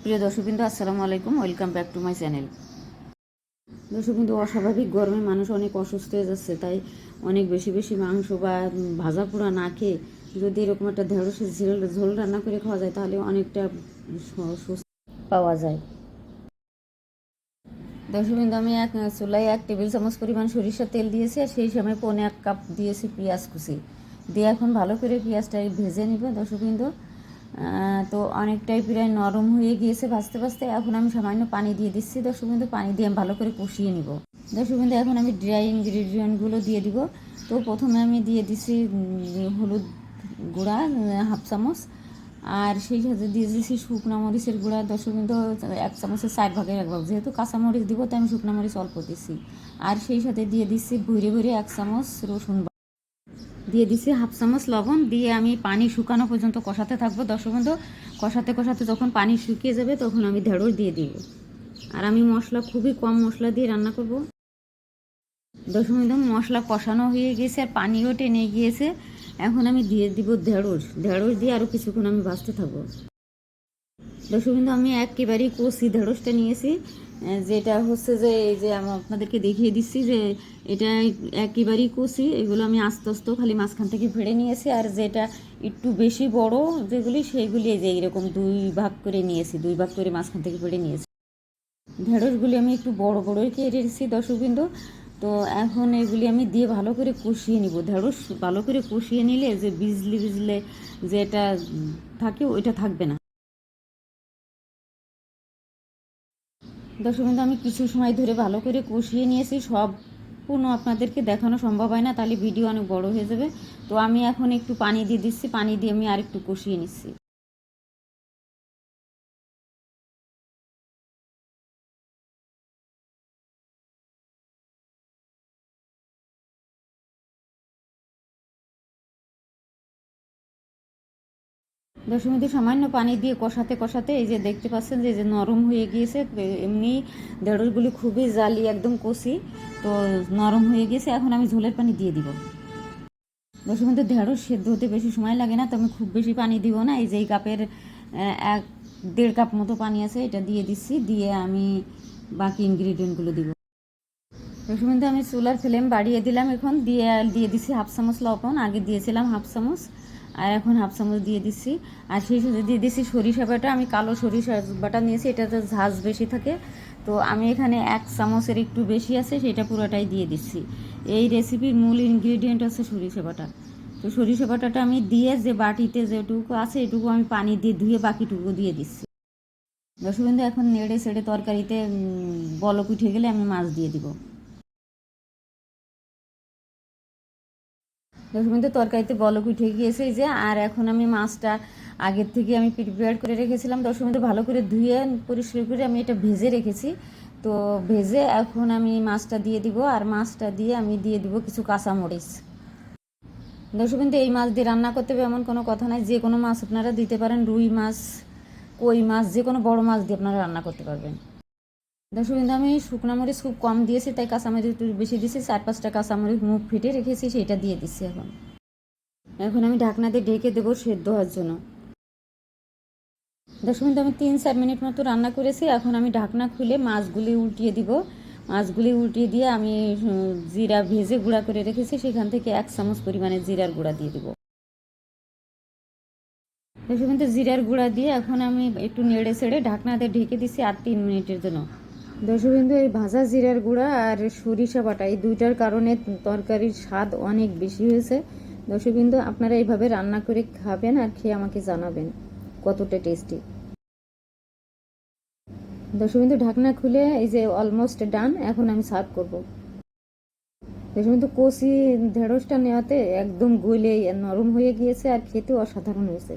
প্রিয় দর্শকবৃন্দ, আসসালামু আলাইকুম। Welcome back to my channel. দর্শকবৃন্দ, অস্বাভাবিক গরমে মানুষ অনেক অসুস্থ হয়ে যাচ্ছে, তাই অনেক বেশি বেশি মাংস বা ভাজা পোড়া না খেয়ে যদি এরকম একটা ঢেঁড়সের ঝোল রান্না করে খাওয়া যায় তাহলে অনেকটা সুস্থ পাওয়া যায়। দর্শকবৃন্দ, আমি চুলায় 1 টেবিল চামচ পরিমাণ সরিষার তেল দিয়েছি, আর সেই সময় 1.25 কাপ দিয়েছি পেঁয়াজ কুচি দিয়ে এখন ভালো করে পেঁয়াজটা ভেজে নিব। দর্শকবৃন্দ, তো অনেকটাই প্রায় নরম হয়ে গিয়েছে ভাজতে ভাজতে। এখন আমি সামান্য পানি দিয়ে দিচ্ছি। দর্শকবৃন্দ, পানি দিয়ে আমি ভালো করে কষিয়ে নিব। দর্শকবৃন্দ, এখন আমি ড্রাই ইনগ্রিডিয়েন্টগুলো দিয়ে দিব। তো প্রথমে আমি দিয়ে দিচ্ছি হলুদ গুঁড়া 1/2 চামচ, আর সেই সাথে দিয়ে দিচ্ছি শুকনো মরিচের গুঁড়া। দর্শকবৃন্দ, 1 চামচের 4 ভাগের 1 ভাগ, যেহেতু কাঁচামরিচ দিব তাই আমি শুকনো মরিচ অল্প দিচ্ছি। আর সেই সাথে দিয়ে দিচ্ছি ভুঁড়ে ভুঁড়ে 1 চামচ রসুন, দিয়ে দিচ্ছি 1/2 চামচ লবণ, দিয়ে আমি পানি শুকানো পর্যন্ত কষাতে থাকবো। দর্শকবৃন্দ, কষাতে কষাতে যখন পানি শুকিয়ে যাবে তখন আমি ঢেঁড়স দিয়ে দিব। আর আমি মশলা খুবই কম মশলা দিয়ে রান্না করব। দর্শকবৃন্দ, মশলা কষানো হয়ে গেছে আর পানিও টেনে গিয়েছে। এখন আমি দিয়ে দিব ঢেঁড়স দিয়ে আরও কিছুক্ষণ আমি ভাজতে থাকবো। দর্শকবৃন্দ, আমি একেবারেই কষি ঢেঁড়সটা নিয়েছি, যেটা হচ্ছে যে এই যে আমি আপনাদেরকে দেখিয়ে দিচ্ছি যে এটা একেবারেই কষি। এগুলো আমি আস্তে আস্তে খালি মাঝখান থেকে ফেড়ে নিয়েছি, আর যেটা একটু বেশি বড় যেগুলি সেইগুলি এই যে এইরকম 2 ভাগ করে নিয়েছি, 2 ভাগ করে মাঝখান থেকে ফেড়ে নিয়েছি। ঢেঁড়সগুলি আমি একটু বড় বড়ই কেটেছি। দর্শকবৃন্দ, তো এখন এগুলি আমি দিয়ে ভালো করে কষিয়ে নিব। ঢেঁড়স ভালো করে কষিয়ে নিলে যে বিজলে যেটা থাকে ওইটা থাকবে না। দর্শকবৃন্দ, আমি কিছু সময় ধরে ভালো করে কষিয়ে নিয়েছি। সম্পূর্ণ আপনাদেরকে দেখানো সম্ভব হয় না, তাহলে ভিডিও অনেক বড় হয়ে যাবে। তো আমি এখন একটু পানি দিয়ে দিচ্ছি, পানি দিয়ে আমি আর একটু কষিয়ে নিচ্ছি। দর্শকবৃন্দ, সামান্য পানি দিয়ে কষাতে কষাতে এই যে দেখতে পাচ্ছেন যে যে নরম হয়ে গিয়েছে। এমনি ঢেঁড়সগুলি খুবই জালি, একদম কষি, তো নরম হয়ে গিয়েছে। এখন আমি ঝোলের পানি দিয়ে দিব। দর্শকবৃন্দ, ঢেঁড়স সেদ্ধ হতে বেশি সময় লাগে না, তো আমি খুব বেশি পানি দিব না। এই যে এই কাপের 1-1.5 কাপ মতো পানি আছে, এটা দিয়ে দিচ্ছি, দিয়ে আমি বাকি ইনগ্রিডিয়েন্টগুলো দিব। দর্শকবৃন্দ, আমি চুলার ফ্লেম বাড়িয়ে দিলাম, এখন দিয়ে দিচ্ছি 1/2 চামচ লবণ। আগে দিয়েছিলাম 1/2 চামচ, আর এখন 1/2 চামচ দিয়ে দিচ্ছি। আর সেই সাথে দিয়ে দিচ্ছি সরিষা বাটা। আমি কালো সরিষা বাটা নিয়েছি, এটাতে ঝাঁঝ বেশি থাকে, তো আমি এখানে 1 চামচের একটু বেশি আছে, সেটা পুরোটাই দিয়ে দিচ্ছি। এই রেসিপির মূল ইনগ্রিডিয়েন্ট আছে সরিষা বাটা। তো সরিষা বাটাটা আমি দিয়ে যে বাটিতে যেটুকু আছে এটুকু আমি পানি দিয়ে ধুয়ে বাকিটুকু দিয়ে দিচ্ছি। দর্শকবৃন্দ, এখন নেড়ে ছেড়ে তরকারিতে বলক উঠে গেলে আমি মাছ দিয়ে দিব। দর্শকবৃন্দ, তরকারিতে বলক উঠে গিয়েছে এই যে। আর এখন আমি মাছটা আগের থেকে আমি প্রিপেয়ার করে রেখেছিলাম। দর্শকবৃন্দ, ভালো করে ধুয়ে পরিষ্কার করে আমি এটা ভেজে রেখেছি। তো ভেজে এখন আমি মাছটা দিয়ে দিব, আর মাছটা দিয়ে আমি দিয়ে দিব কিছু কাঁচামরিচ। দর্শকবৃন্দ, এই মাছ দিয়ে রান্না করতে হবে এমন কোনো কথা নাই, যে কোনো মাছ আপনারা দিতে পারেন। রুই মাছ, কই মাছ, যে কোনো বড় মাছ দিয়ে আপনারা রান্না করতে পারবেন। দর্শকবৃন্দ, আমি শুকনো মরিচ খুব কম দিয়েছি, তাই কাঁচামরিচ একটু বেশি দিয়েছি। 4-5টা কাঁচামরিচ মুখ ফেটে রেখেছি, সেটা দিয়ে দিচ্ছি। এখন এখন আমি ঢাকনা দিয়ে ঢেকে দেবো সেদ্ধ হওয়ার জন্য। দর্শকবৃন্দ, আমি 3-4 মিনিট মতো রান্না করেছি। এখন আমি ঢাকনা খুলে মাছগুলি উল্টিয়ে দিব। মাছগুলি উল্টিয়ে দিয়ে আমি জিরা ভেজে গুঁড়া করে রেখেছি, সেখান থেকে 1 চামচ পরিমাণে জিরার গুঁড়া দিয়ে দেবো। দর্শকবৃন্দ, জিরার গুঁড়া দিয়ে এখন আমি একটু নেড়ে ছেড়ে ঢাকনা দিয়ে ঢেকে দিচ্ছি আর 3 মিনিটের জন্য। দর্শকবৃন্দ, এই ভাজা জিরার গুঁড়া আর সরিষা বাটা এই দুইটার কারণে তরকারির স্বাদ অনেক বেশি হয়েছে। দর্শকবৃন্দ, আপনারা এইভাবে রান্না করে খাবেন আর খেয়ে আমাকে জানাবেন কতটা টেস্টি। দর্শকবৃন্দ, ঢাকনা খুলে এই যে অলমোস্ট ডান। এখন আমি সার্ভ করব। দর্শকবৃন্দ, কষি ঢেঁড়সটা নেওয়াতে একদম গলে নরম হয়ে গিয়েছে আর খেতেও অসাধারণ হয়েছে।